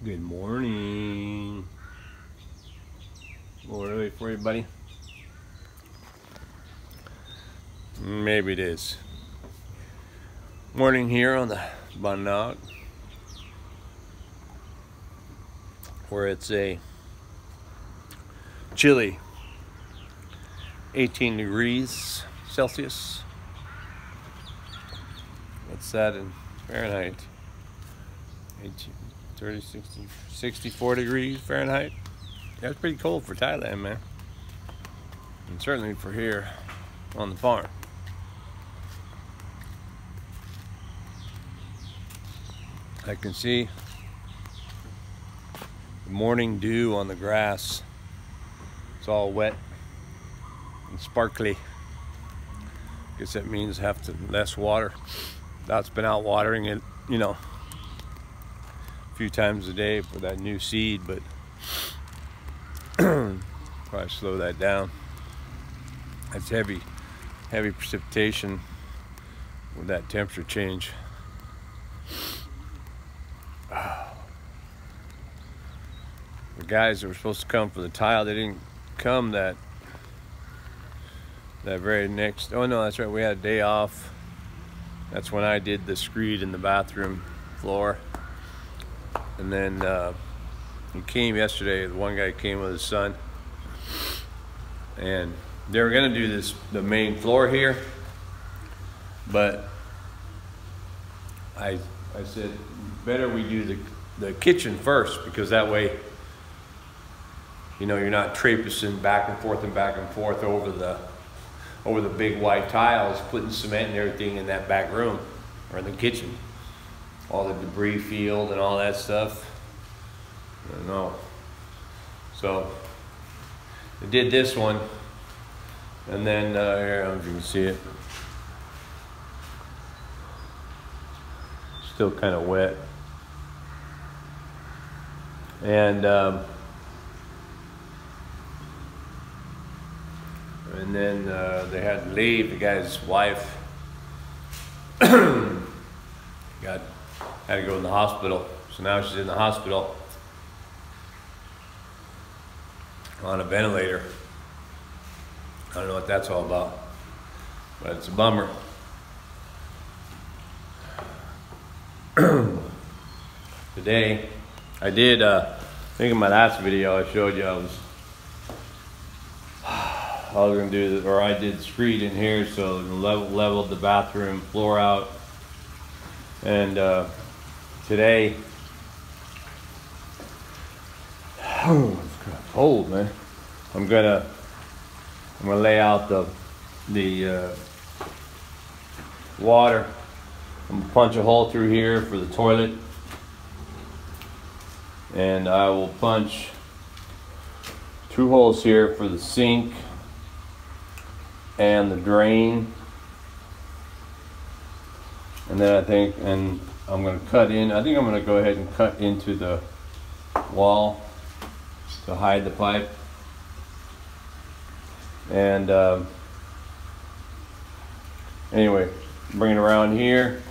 Good morning. A little early for you, buddy? Maybe it is. Morning here on the Bonnog, where it's a chilly 18 degrees Celsius. What's that in Fahrenheit? 18, 30, 60, 64 degrees Fahrenheit. That's pretty cold for Thailand, man. And certainly for here on the farm. I can see the morning dew on the grass. It's all wet and sparkly. Guess that means less water. That's been out watering it, a few times a day for that new seed, but probably slow that down. That's heavy precipitation with that temperature change. The guys that were supposed to come for the tile, they didn't come that very next. Oh no, that's right. We had a day off. That's when I did the screed in the bathroom floor. And then he came yesterday. The one guy came with his son, and they were gonna do the main floor here, but I said better we do the kitchen first, because that way you're not traipsing back and forth over the big white tiles, putting cement and everything in that back room or in the kitchen. All the debris field and all that stuff. I don't know. So I did this one, and then here, I don't know if you can see it. Still kind of wet. And then they had to leave. The guy's wife had to go to the hospital, so now she's in the hospital on a ventilator. I don't know what that's all about, but it's a bummer. Today, I did, I think in my last video I showed you I was gonna do this, or I did screed in here, so leveled the bathroom floor out. And today, it's kind of cold, man. I'm gonna lay out the water. I'm gonna punch a hole through here for the toilet, and I will punch 2 holes here for the sink and the drain. And then I'm going to cut in. I think I'm going to go ahead and cut into the wall to hide the pipe. And anyway, bring it around here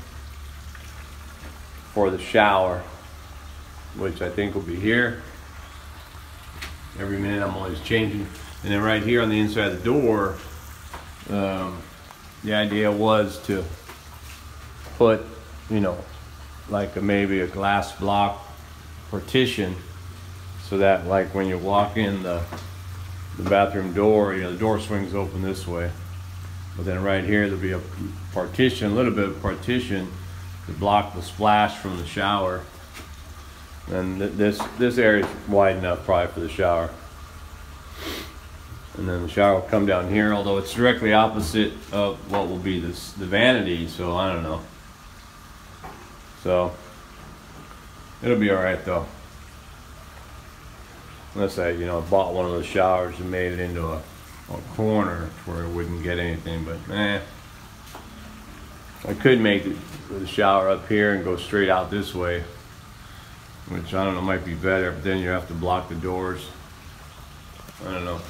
for the shower, which I think will be here. Every minute I'm always changing. And then right here on the inside of the door, the idea was to put, like maybe a glass block partition, so that like when you walk in the bathroom door, the door swings open this way. But then right here there'll be a partition, a little bit of partition to block the splash from the shower. And this area is wide enough probably for the shower. And then the shower will come down here, although it's directly opposite of what will be the vanity, so I don't know. So it'll be all right though. Unless I, bought one of those showers and made it into a corner where it wouldn't get anything, but I could make the shower up here and go straight out this way, which I don't know, might be better, but then you have to block the doors. I don't know.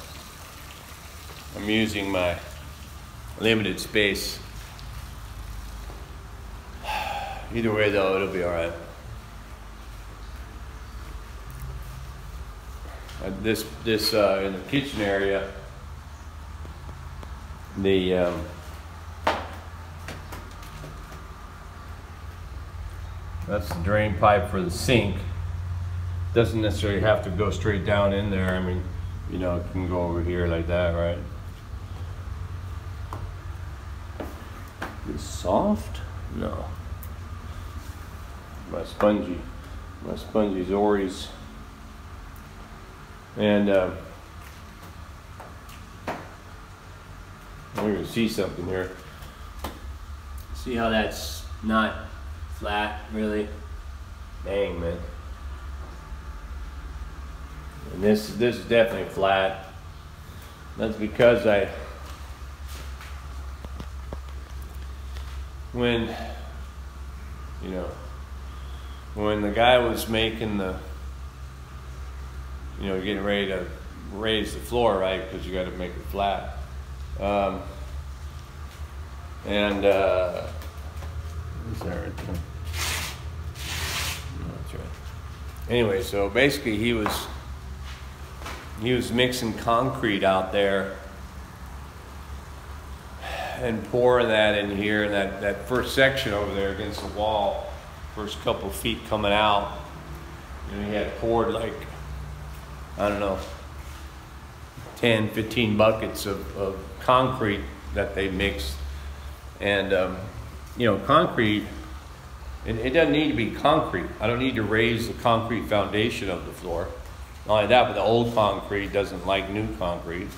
I'm using my limited space. Either way though, it'll be all right. this in the kitchen area, the that's the drain pipe for the sink. Doesn't necessarily have to go straight down in there. I mean, you know, it can go over here like that, right? Is it soft? No. My spongy Zori's. And we're gonna see something here. See how that's not flat, really? Dang, man. And this is definitely flat. That's because when the guy was making the, getting ready to raise the floor, right? Because you got to make it flat. What's that right there? No, that's right. Anyway, so basically he was mixing concrete out there and pouring that in here, and that first section over there against the wall, first couple feet coming out, he had poured like, I don't know, 10, 15 buckets of concrete that they mixed. And, concrete, it doesn't need to be concrete. I don't need to raise the concrete foundation of the floor. Not only that, but the old concrete doesn't like new concrete.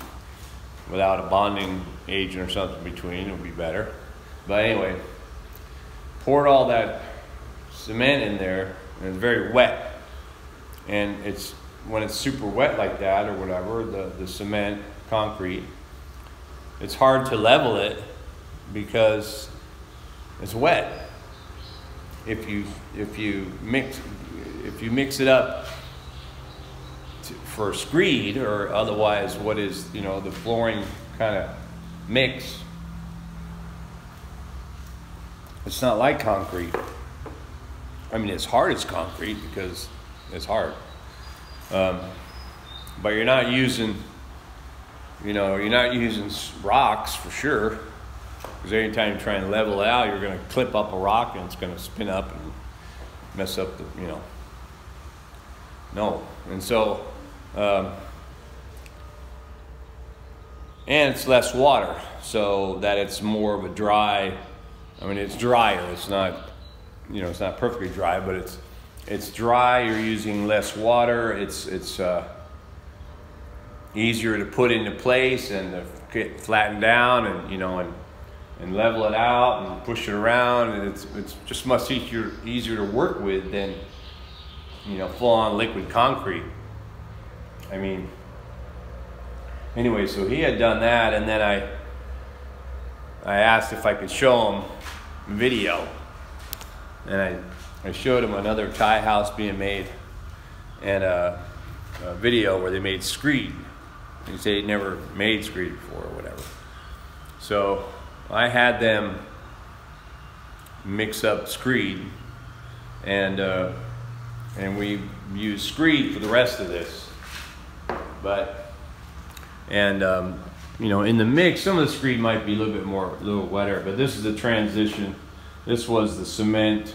Without a bonding agent or something between, it would be better. But anyway, poured all that cement in there, and it's very wet. And when it's super wet like that or whatever, the cement, concrete, it's hard to level it because it's wet. If you mix it up for Screed, or otherwise what is the flooring kind of mix, it's not like concrete. I mean, it's hard as concrete because it's hard, but you're not using rocks for sure, because anytime you try and level it out, you're going to clip up a rock and it's going to spin up and mess up the no. And so and it's less water, so that it's more of a dry, it's drier. It's not, it's not perfectly dry, but it's dry. You're using less water. It's easier to put into place and to get flattened down, and and level it out and push it around, and it's just much easier to work with than full-on liquid concrete. Anyway, so he had done that, and then I asked if I could show him video, and I showed him another tie house being made, and a video where they made Screed. He said he'd never made Screed before or whatever. So I had them mix up Screed, and we used Screed for the rest of this. In the mix, some of the Screed might be a little wetter, but this is the transition. This was the cement,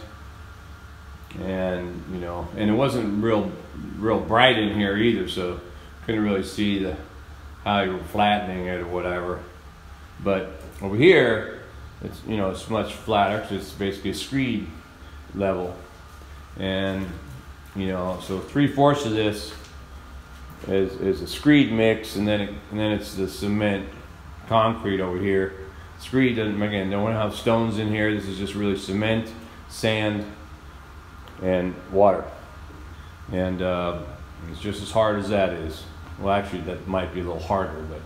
and and it wasn't real bright in here either, so couldn't really see how you were flattening it or whatever. But over here, it's it's much flatter because it's basically a Screed level, and so 3/4 of this is a Screed mix, and then it's the cement concrete over here. Screed don't have stones in here. This is just really cement, sand, and water, and it's just as hard as that is. Well, actually, that might be a little harder, but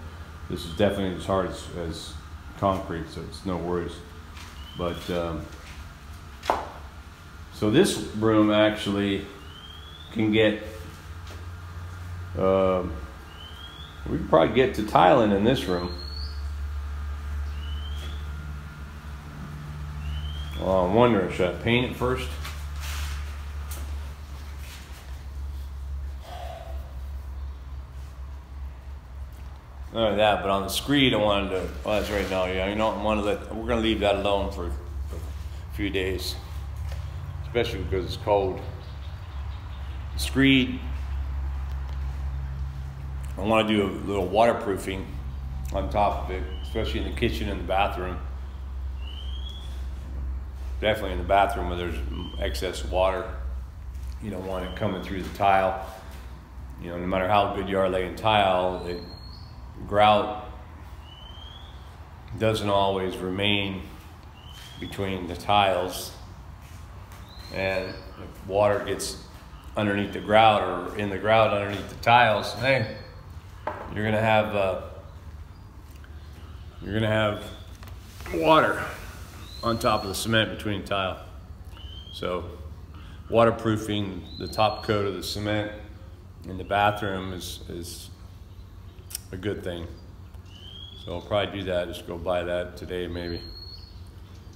this is definitely as hard as concrete, so it's no worries. But so this room actually can get, we could probably get to tiling in this room. Well, I'm wondering, should I paint it first? Not only that, but on the Screed, I wanted to. Oh, that's right now. Yeah, you know, we're gonna leave that alone for a few days, especially because it's cold. The Screed, I want to do a little waterproofing on top of it, especially in the kitchen and the bathroom. Definitely in the bathroom where there's excess water. You don't want it coming through the tile. You know, no matter how good you are laying tile, grout doesn't always remain between the tiles, and if water gets underneath the grout or in the grout underneath the tiles, hey, you're gonna have water on top of the cement between tile. So waterproofing the top coat of the cement in the bathroom is a good thing. So I'll probably do that, just go buy that today maybe.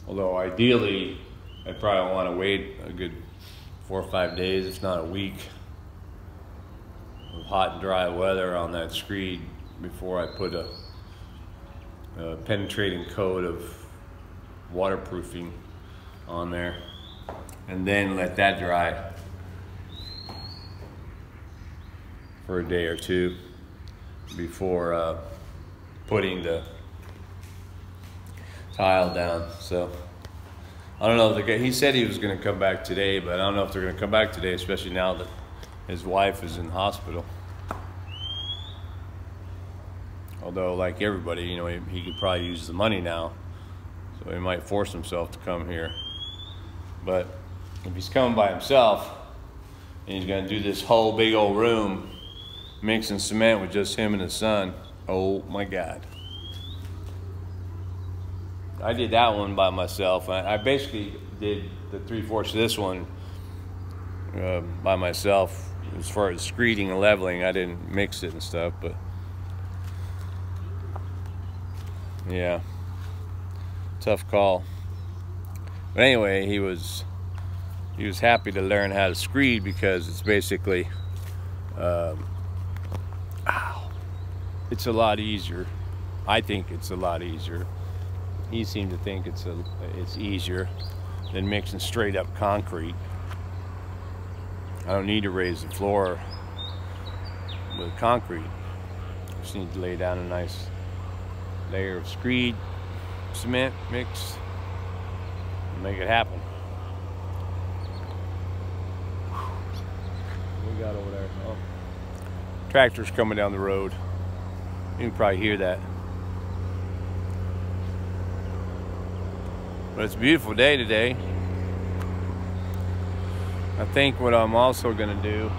Although ideally, I probably want to wait a good 4 or 5 days, if not a week, of hot and dry weather on that Screed before I put a penetrating coat of waterproofing on there, and then let that dry for a day or two before putting the tile down. So I don't know, the guy, he said he was going to come back today, but I don't know if they're going to come back today, especially now that his wife is in hospital. Although, like everybody, you know, he could probably use the money now, so he might force himself to come here. But if he's coming by himself and he's going to do this whole big old room mixing cement with just him and his son, oh my God. I did that one by myself. I basically did the 3/4 of this one by myself. As far as screeding and leveling, I didn't mix it and stuff, but yeah, tough call. But anyway, he was happy to learn how to screed because it's basically it's a lot easier. I think it's a lot easier. He seemed to think it's easier than mixing straight up concrete. I don't need to raise the floor with concrete. Just need to lay down a nice layer of Screed cement mix and make it happen. What we got over there? Oh, tractor's coming down the road. You can probably hear that. But it's a beautiful day today. I think what I'm also gonna do,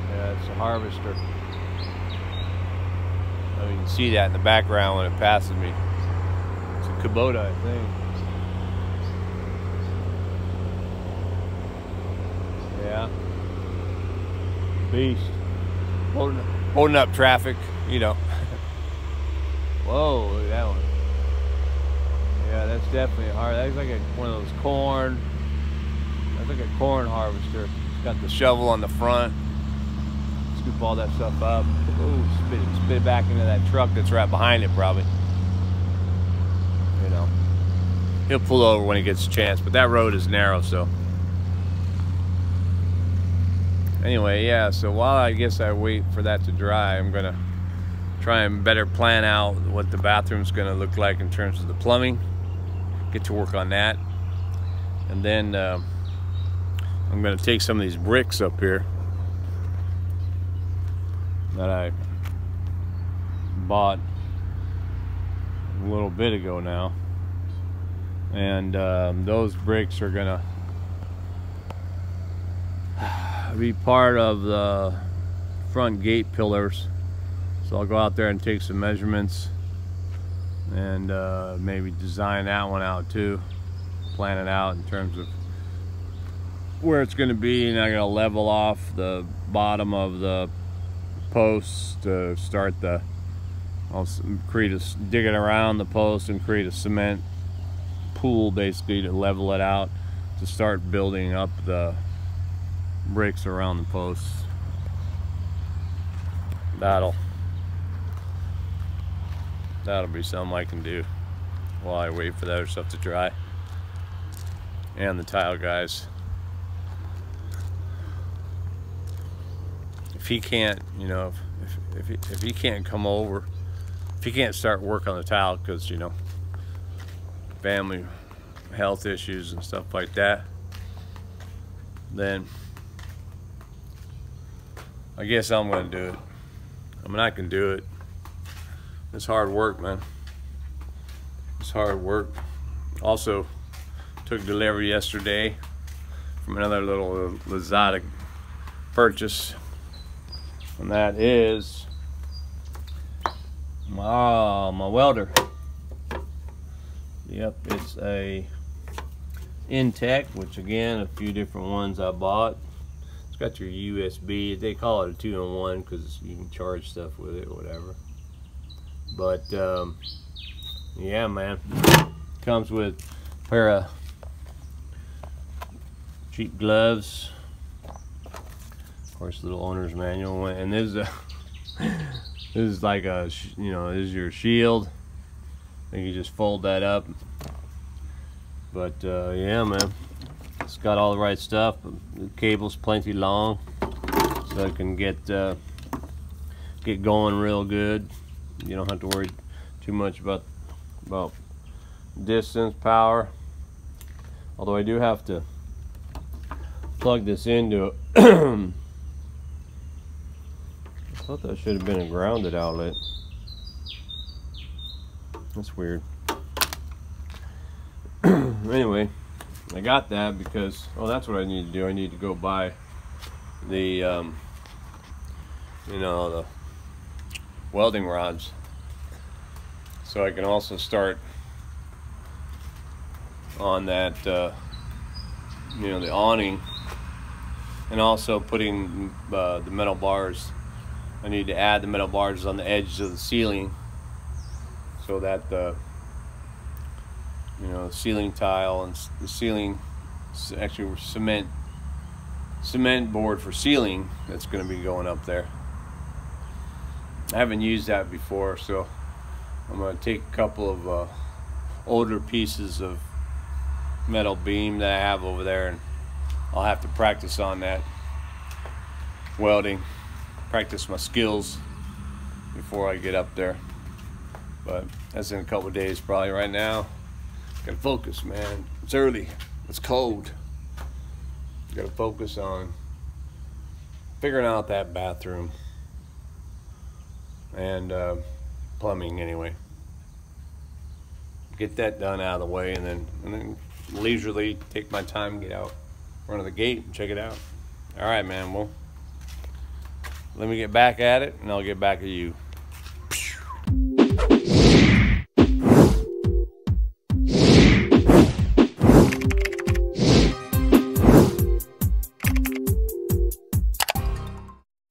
yeah, it's a harvester. Oh, you can see that in the background when it passes me. It's a Kubota, I think. Yeah. Beast. Holding up traffic, you know. Whoa, look at that one. Yeah, that's definitely a hard. That's like one of those corn. That's like a corn harvester. It's got the shovel on the front. Scoop all that stuff up. Ooh, spit it back into that truck that's right behind it, probably. You know, he'll pull over when he gets a chance, but that road is narrow, so. Anyway, yeah. So while I guess I wait for that to dry, I'm gonna try and better plan out what the bathroom's gonna look like in terms of the plumbing. Get to work on that, and then I'm going to take some of these bricks up here that I bought a little bit ago now, and those bricks are going to be part of the front gate pillars. So I'll go out there and take some measurements and maybe design that one out too, plan it out in terms of where it's going to be, and I'm going to level off the bottom of the posts to start I'll dig it around the post and create a cement pool basically to level it out to start building up the bricks around the posts. That'll that'll be something I can do while I wait for the other stuff to dry. And the tile guys, if he can't, you know, if he can't come over, if he can't start work on the tile because, you know, family health issues and stuff like that, then I guess I'm gonna do it. I mean, I can do it. It's hard work, man. It's hard work. Also took delivery yesterday from another little Lazada purchase, and that is my welder. Yep, it's a Intech, which again, a few different ones I bought. It's got your USB. They call it a 2-in-1 because you can charge stuff with it or whatever. But yeah, man, comes with a pair of cheap gloves, of course, little owner's manual, and this is a this is like a, you know, this is your shield. I think you just fold that up. But yeah, man, it's got all the right stuff. The cable's plenty long, so it can get going real good. You don't have to worry too much about distance, power. Although I do have to plug this into I thought that should have been a grounded outlet. That's weird. Anyway, I got that because, oh, that's what I need to do. I need to go buy the you know, the welding rods, so I can also start on that you know, the awning, and also putting the metal bars. I need to add the metal bars on the edges of the ceiling so that the, you know, the ceiling tile and the ceiling, actually cement board for ceiling, that's going to be going up there. I haven't used that before, so I'm going to take a couple of older pieces of metal beam that I have over there, and I'll have to practice on that welding, practice my skills before I get up there. But that's in a couple of days probably. Right now, gotta focus, man. It's early, it's cold. Gotta focus on figuring out that bathroom and plumbing anyway. Get that done out of the way, and then leisurely take my time, get out front of the gate and check it out. All right, man, well, let me get back at it and I'll get back at you.